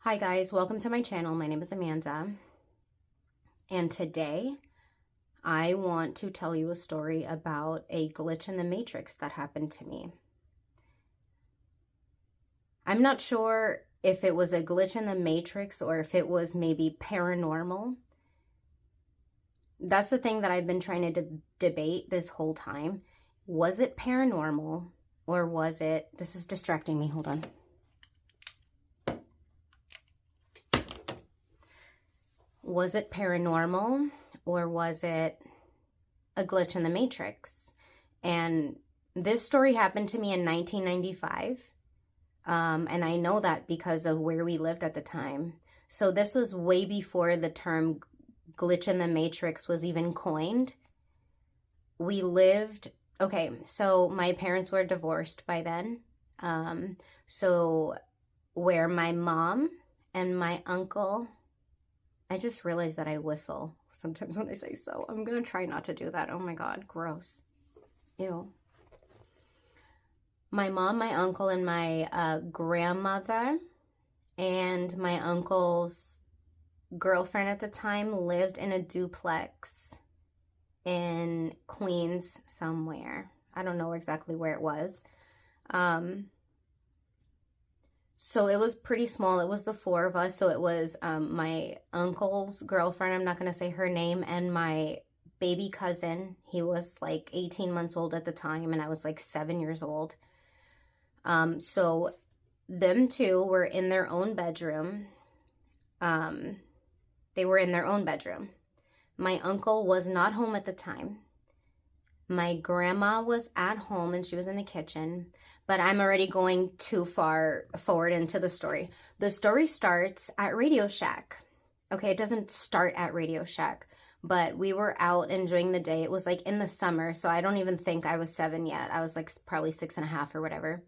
Hi guys, welcome to my channel. My name is Amanda, and today I want to tell you a story about a glitch in the matrix that happened to me. I'm not sure if it was a glitch in the matrix or if it was maybe paranormal. That's the thing that I've been trying to debate this whole time. Was it paranormal or was it, this is distracting me, hold on. Was it paranormal or was it a glitch in the matrix? And this story happened to me in 1995. And I know that because of where we lived at the time. So this was way before the term glitch in the matrix was even coined. We lived, okay, so my parents were divorced by then. So where my mom and my uncle, I just realized that I whistle sometimes when I say so. I'm going to try not to do that. Oh my God, gross. Ew. My mom, my uncle, and my grandmother and my uncle's girlfriend at the time lived in a duplex in Queens somewhere. I don't know exactly where it was. So it was pretty small. It was the four of us. So it was my uncle's girlfriend, I'm not going to say her name, and my baby cousin. He was like 18 months old at the time, and I was like 7 years old. So them two were in their own bedroom. They were in their own bedroom. My uncle was not home at the time. My grandma was at home and she was in the kitchen, but I'm already going too far forward into the story. The story starts at Radio Shack. Okay, it doesn't start at Radio Shack, but we were out enjoying the day. It was like in the summer, so I don't even think I was 7 yet. I was like probably 6.5 or whatever.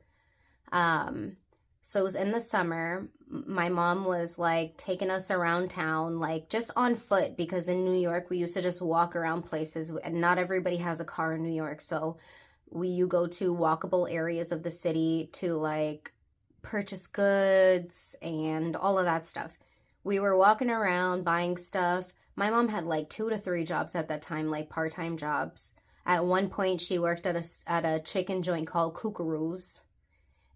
So it was in the summer. My mom was like taking us around town, like just on foot, because in New York, we used to just walk around places, and not everybody has a car in New York. So you go to walkable areas of the city to like purchase goods and all of that stuff. We were walking around buying stuff. My mom had like 2 to 3 jobs at that time, like part-time jobs. At one point, she worked at a chicken joint called Kookaroo's.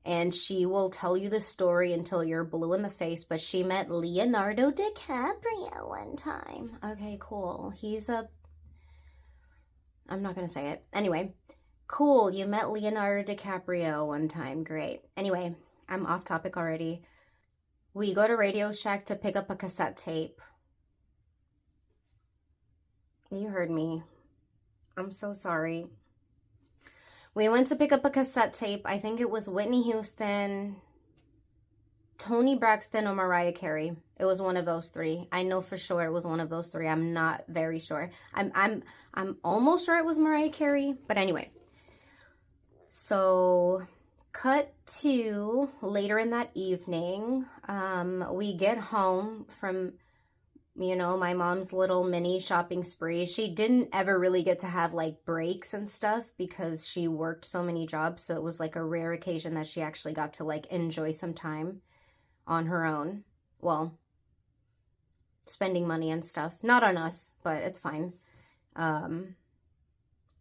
And she will tell you the story until you're blue in the face, but she met Leonardo DiCaprio one time. Okay, cool. I'm not going to say it. Anyway, cool. You met Leonardo DiCaprio one time. Great. Anyway, I'm off topic already. We go to Radio Shack to pick up a cassette tape. You heard me. I'm so sorry. We went to pick up a cassette tape. I think it was Whitney Houston, Toni Braxton, or Mariah Carey. It was one of those three. I know for sure it was one of those three. I'm not very sure. I'm almost sure it was Mariah Carey, but anyway. So cut to later in that evening. We get home from, my mom's little mini shopping spree. She didn't ever really get to have like breaks and stuff because she worked so many jobs. So it was like a rare occasion that she actually got to like enjoy some time on her own. Well, spending money and stuff. Not on us, but it's fine.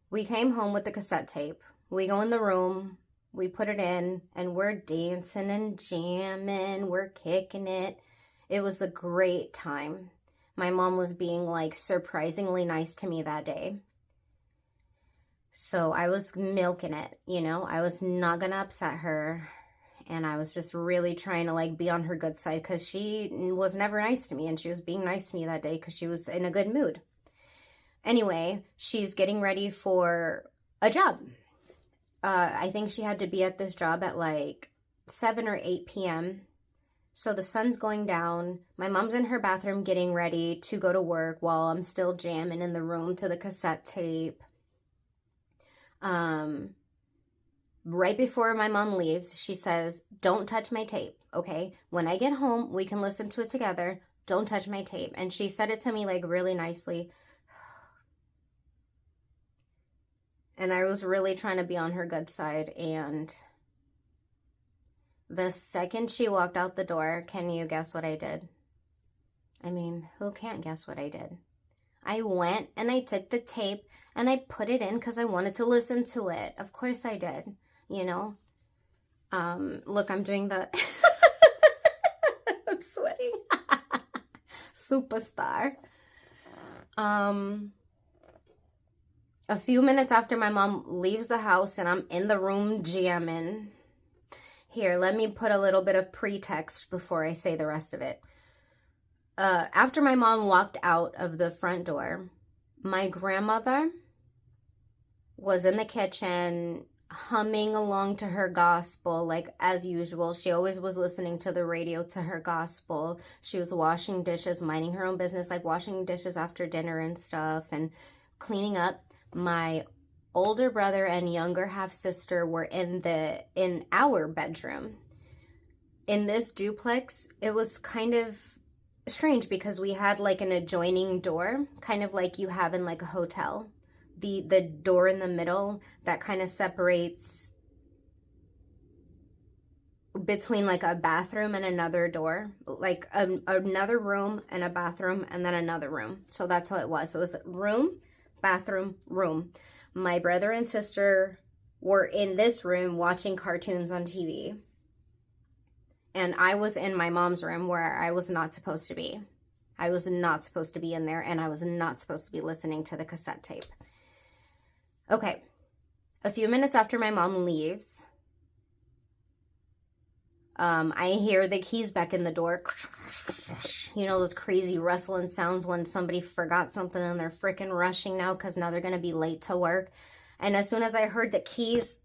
We came home with the cassette tape. We go in the room, we put it in, and we're dancing and jamming. We're kicking it. It was a great time. My mom was being like surprisingly nice to me that day. So I was milking it, I was not gonna upset her. And I was just really trying to like be on her good side because she was never nice to me, and she was being nice to me that day because she was in a good mood. Anyway, she's getting ready for a job. I think she had to be at this job at like 7 or 8 p.m. So the sun's going down. My mom's in her bathroom getting ready to go to work while I'm still jamming in the room to the cassette tape. Right before my mom leaves, she says, "Don't touch my tape, okay? When I get home, we can listen to it together. Don't touch my tape." And she said it to me like really nicely. And I was really trying to be on her good side, and The second she walked out the door, can you guess what I did? I mean, who can't guess what I did? I went and I took the tape and I put it in because I wanted to listen to it. Of course I did, you know. Look, I'm doing the... I'm sweating. Superstar. A few minutes after my mom leaves the house and I'm in the room jamming. Here, let me put a little bit of pretext before I say the rest of it. After my mom walked out of the front door, my grandmother was in the kitchen humming along to her gospel, like as usual. She always was listening to the radio to her gospel. She was washing dishes, minding her own business, like washing dishes after dinner and stuff and cleaning up. My older brother and younger half sister were in our bedroom. In this duplex, it was kind of strange because we had like an adjoining door, kind of like you have in like a hotel. The door in the middle that kind of separates between like a bathroom and another door, like another room and a bathroom and then another room. So that's how it was. So it was room, bathroom, room. My brother and sister were in this room watching cartoons on TV. And I was in my mom's room where I was not supposed to be. I was not supposed to be in there, and I was not supposed to be listening to the cassette tape. Okay, a few minutes after my mom leaves, I hear the keys back in the door. You know, those crazy rustling sounds when somebody forgot something and they're freaking rushing now because now they're going to be late to work. And as soon as I heard the keys,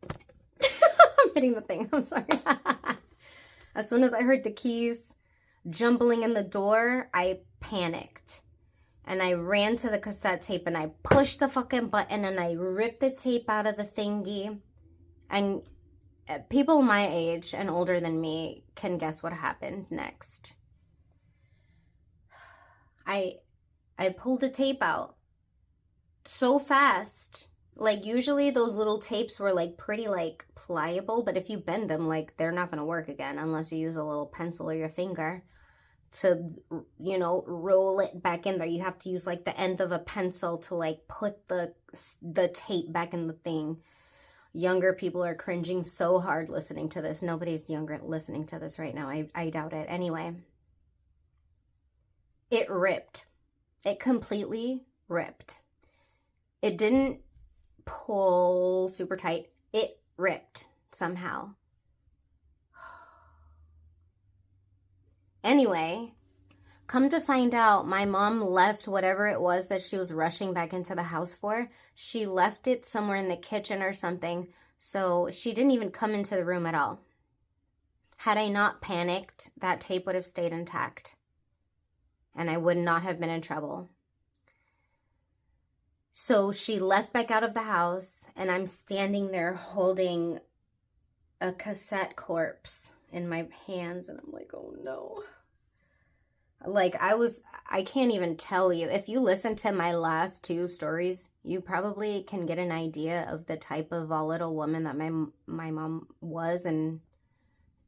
I'm hitting the thing, I'm sorry. As soon as I heard the keys jumbling in the door, I panicked. And I ran to the cassette tape and I pushed the fucking button and I ripped the tape out of the thingy. And people my age and older than me can guess what happened next. I pulled the tape out so fast. Like usually those little tapes were like pretty like pliable, but if you bend them, like they're not going to work again unless you use a little pencil or your finger to, you know, roll it back in there. You have to use like the end of a pencil to like put the tape back in the thing. Younger people are cringing so hard listening to this. Nobody's younger listening to this right now. I doubt it. Anyway, it ripped. It completely ripped. It didn't pull super tight. It ripped somehow. Anyway, come to find out, my mom left whatever it was that she was rushing back into the house for. She left it somewhere in the kitchen or something, so she didn't even come into the room at all. Had I not panicked, that tape would have stayed intact, and I would not have been in trouble. So she left back out of the house, and I'm standing there holding a cassette corpse in my hands, and I'm like, oh no. Like I can't even tell you. If you listen to my last two stories, you probably can get an idea of the type of volatile woman that my mom was and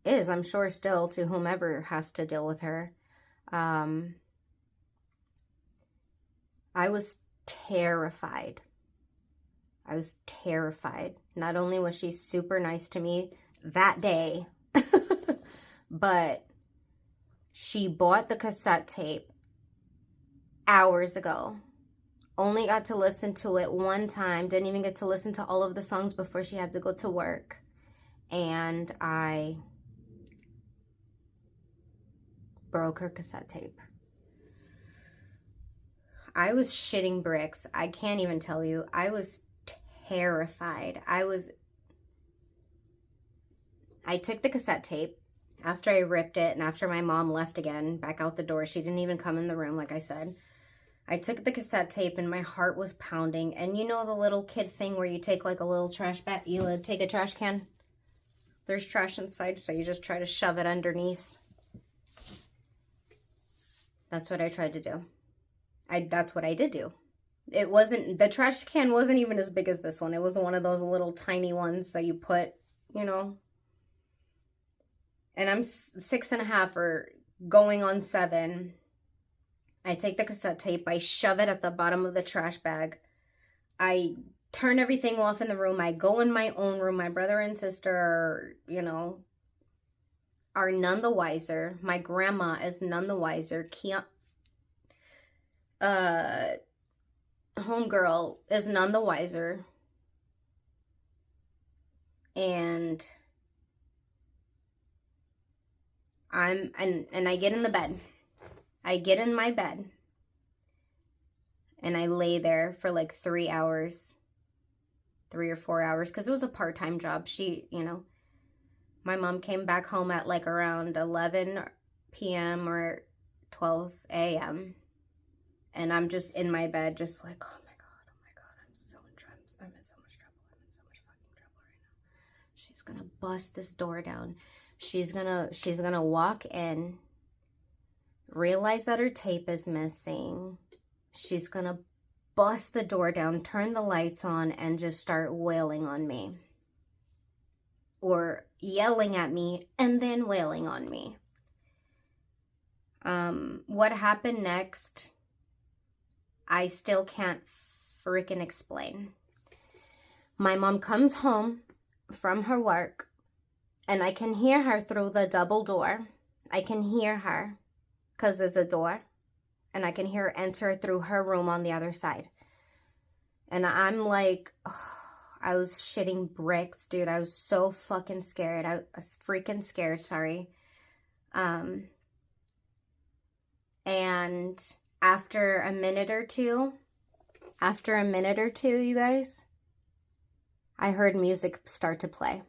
is, I'm sure, still, to whomever has to deal with her. I was terrified. I was terrified. Not only was she super nice to me that day, but she bought the cassette tape hours ago. Only got to listen to it one time. Didn't even get to listen to all of the songs before she had to go to work. And I broke her cassette tape. I was shitting bricks. I can't even tell you. I was terrified. I took the cassette tape after I ripped it and after my mom left again, back out the door. She didn't even come in the room, like I said. I took the cassette tape and my heart was pounding. And you know the little kid thing where you take like a little trash bag, you take a trash can? There's trash inside, so you just try to shove it underneath. That's what I tried to do. That's what I did do. It wasn't, the trash can wasn't even as big as this one. It was one of those little tiny ones that you put, you know. and I'm 6.5 or going on 7. I take the cassette tape, I shove it at the bottom of the trash bag. I turn everything off in the room. I go in my own room. My brother and sister are, are none the wiser. My grandma is none the wiser. Homegirl is none the wiser. And I get in the bed. I get in my bed and I lay there for like 3 hours, 3 or 4 hours, because it was a part-time job. My mom came back home at like around 11 p.m. or 12 a.m. And I'm just in my bed, just like, oh my God, I'm in so much trouble. I'm in so much fucking trouble right now. She's gonna bust this door down. She's gonna walk in, realize that her tape is missing. She's gonna bust the door down, turn the lights on, and just start wailing on me. Or yelling at me and then wailing on me. What happened next, I still can't freaking explain. My mom comes home from her work, and I can hear her through the double door. I can hear her, because there's a door, and I can hear her enter through her room on the other side. And I'm like, oh, I was shitting bricks, dude. I was so fucking scared. I was freaking scared, sorry. And after a minute or two, you guys, I heard music start to play.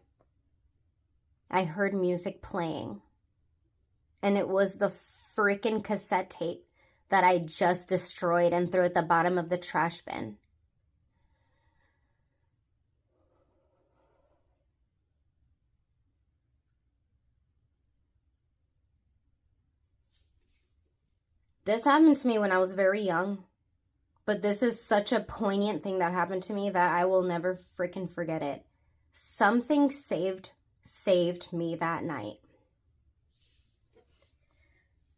I heard music playing. And it was the freaking cassette tape that I just destroyed and threw at the bottom of the trash bin. This happened to me when I was very young, but this is such a poignant thing that happened to me that I will never freaking forget it. Something saved me that night.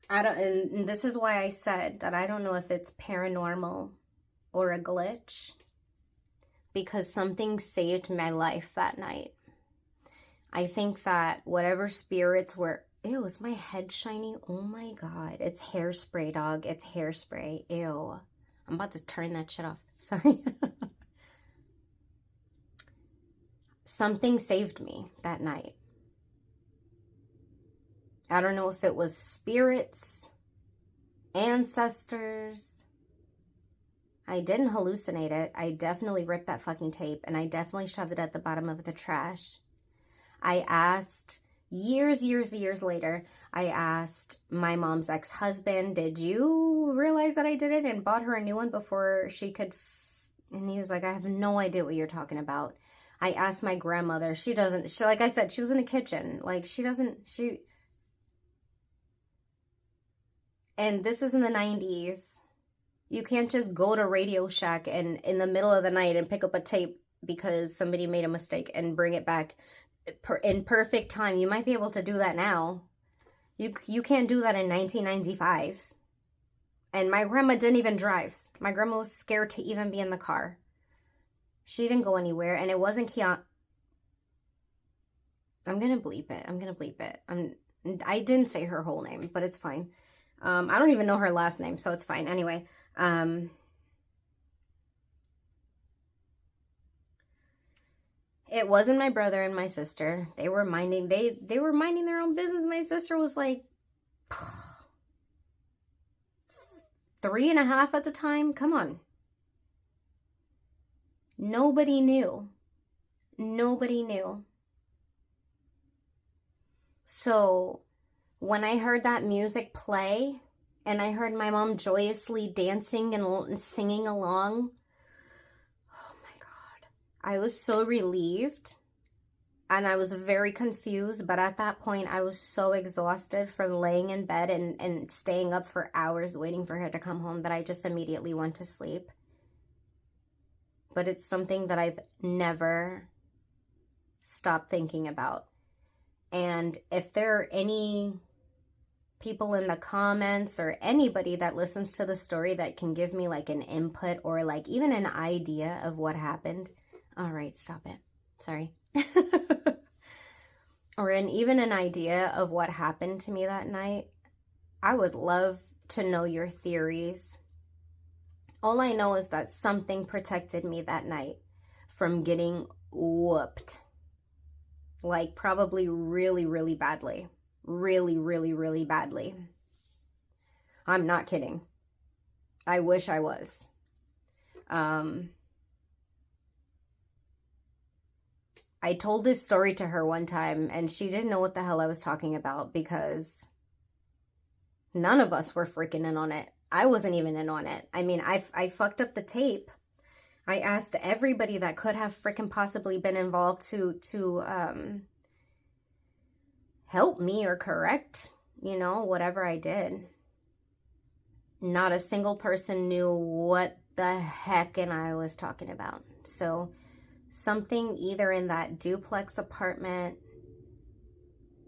And this is why I said that I don't know if it's paranormal or a glitch, because something saved my life that night. I think that whatever spirits were... Ew, is my head shiny? Oh my God. It's hairspray, dog. It's hairspray. Ew. I'm about to turn that shit off. Sorry. Something saved me that night. I don't know if it was spirits, ancestors. I didn't hallucinate it. I definitely ripped that fucking tape, and I definitely shoved it at the bottom of the trash. I asked... Years later, I asked my mom's ex-husband, did you realize that I did it, and bought her a new one before she could... And he was like, I have no idea what you're talking about. I asked my grandmother. She, like I said, she was in the kitchen. Like, And this is in the 90s. You can't just go to Radio Shack and in the middle of the night and pick up a tape because somebody made a mistake and bring it back in perfect time. You might be able to do that now. You can't do that in 1995. And my grandma didn't even drive. My grandma was scared to even be in the car. She didn't go anywhere, and it wasn't Kiana. I'm gonna bleep it. I didn't say her whole name, but it's fine. I don't even know her last name, so it's fine. Anyway, it wasn't my brother and my sister. They were minding their own business. My sister was like 3.5 at the time. Come on. Nobody knew. So when I heard that music play and I heard my mom joyously dancing and singing along, oh my God, I was so relieved and I was very confused. But at that point, I was so exhausted from laying in bed and staying up for hours waiting for her to come home that I just immediately went to sleep. But it's something that I've never stopped thinking about. And if there are any people in the comments or anybody that listens to the story that can give me like an input or like even an idea of what happened. All right, stop it. Sorry. Or even an idea of what happened to me that night, I would love to know your theories. All I know is that something protected me that night from getting whooped. Like probably really, really badly. Really, really, really badly. I'm not kidding. I wish I was. I told this story to her one time and she didn't know what the hell I was talking about because none of us were freaking in on it. I wasn't even in on it. I mean, I fucked up the tape. I asked everybody that could have freaking possibly been involved to help me or correct, whatever I did. Not a single person knew what the heck and I was talking about. So something either in that duplex apartment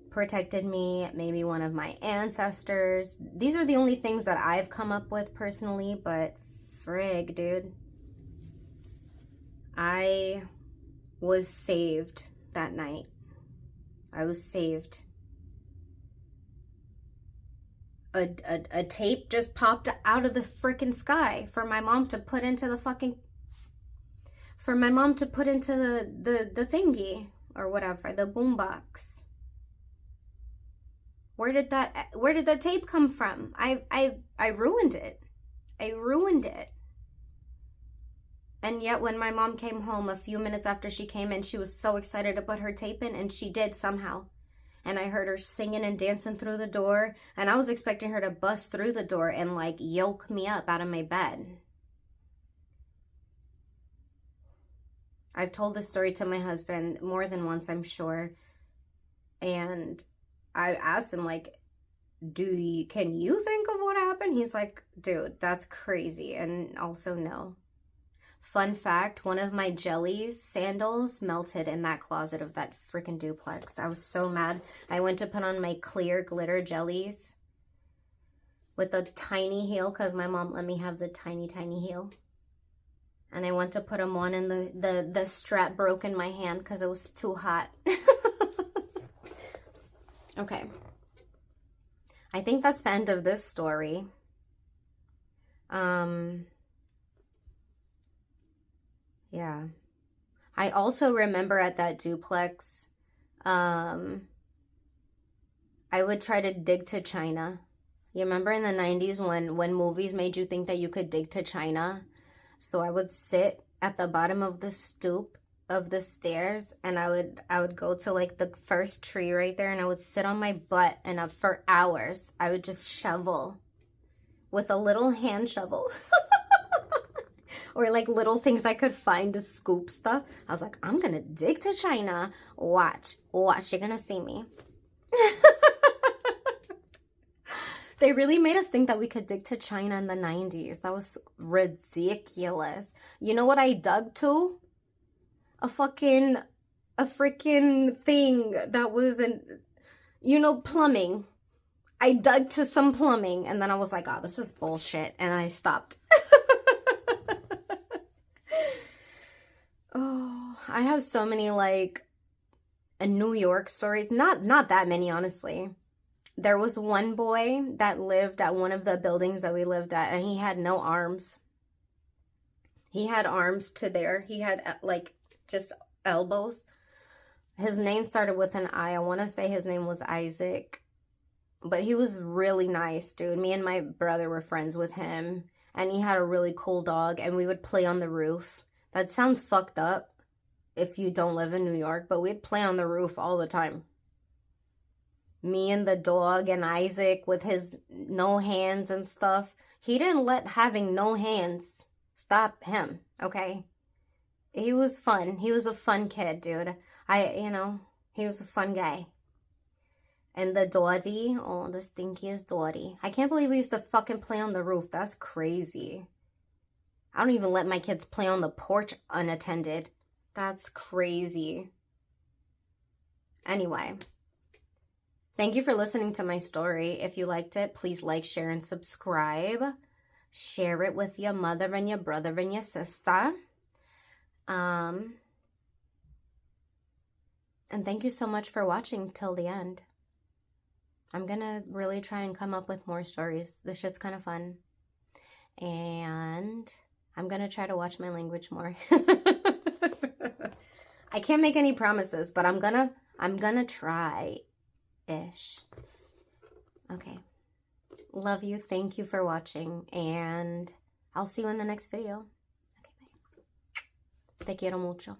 protected me, maybe one of my ancestors. These are the only things that I've come up with personally, but frig, dude. I was saved that night. I was saved. A tape just popped out of the freaking sky for my mom to put into the the thingy or whatever, the boombox. Where did that tape come from? I ruined it. I ruined it. And yet when my mom came home a few minutes after she came in, she was so excited to put her tape in, and she did somehow. And I heard her singing and dancing through the door, and I was expecting her to bust through the door and like yoke me up out of my bed. I've told this story to my husband more than once, I'm sure. And I asked him, like, can you think of what happened? He's like, dude, that's crazy. And also, no. Fun fact, one of my jellies sandals melted in that closet of that freaking duplex. I was so mad. I went to put on my clear glitter jellies with a tiny heel because my mom let me have the tiny, tiny heel. And I went to put them on and the strap broke in my hand because it was too hot. Okay. I think that's the end of this story. Yeah. I also remember at that duplex, I would try to dig to China. You remember in the 90s when movies made you think that you could dig to China? So I would sit at the bottom of the stoop of the stairs, and I would go to like the first tree right there, and I would sit on my butt, and for hours I would just shovel with a little hand shovel. Or like little things I could find to scoop stuff. I was like, I'm gonna dig to China. Watch, you're gonna see me. They really made us think that we could dig to China in the 90s. That was ridiculous. You know what I dug to? A freaking thing that was plumbing. I dug to some plumbing, and then I was like, oh, this is bullshit, and I stopped. Oh, I have so many like New York stories. Not that many, honestly. There was one boy that lived at one of the buildings that we lived at, and he had no arms. He had arms to there. He had like just elbows. His name started with an I. I want to say his name was Isaac. But he was really nice, dude. Me and my brother were friends with him, and he had a really cool dog, and we would play on the roof. That sounds fucked up if you don't live in New York, but we'd play on the roof all the time. Me and the dog and Isaac with his no hands and stuff. He didn't let having no hands stop him, okay? He was fun. He was a fun kid, dude. He was a fun guy. And the Dottie, oh, the stinkiest Dottie. I can't believe we used to fucking play on the roof. That's crazy. I don't even let my kids play on the porch unattended. That's crazy. Anyway, Thank you for listening to my story. If you liked it, please like, share, and subscribe. Share it with your mother and your brother and your sister. And thank you so much for watching till the end. I'm gonna really try and come up with more stories. This shit's kind of fun. And I'm gonna try to watch my language more. I can't make any promises, but I'm gonna try-ish. Okay. Love you. Thank you for watching. And I'll see you in the next video. Okay, bye. Te quiero mucho.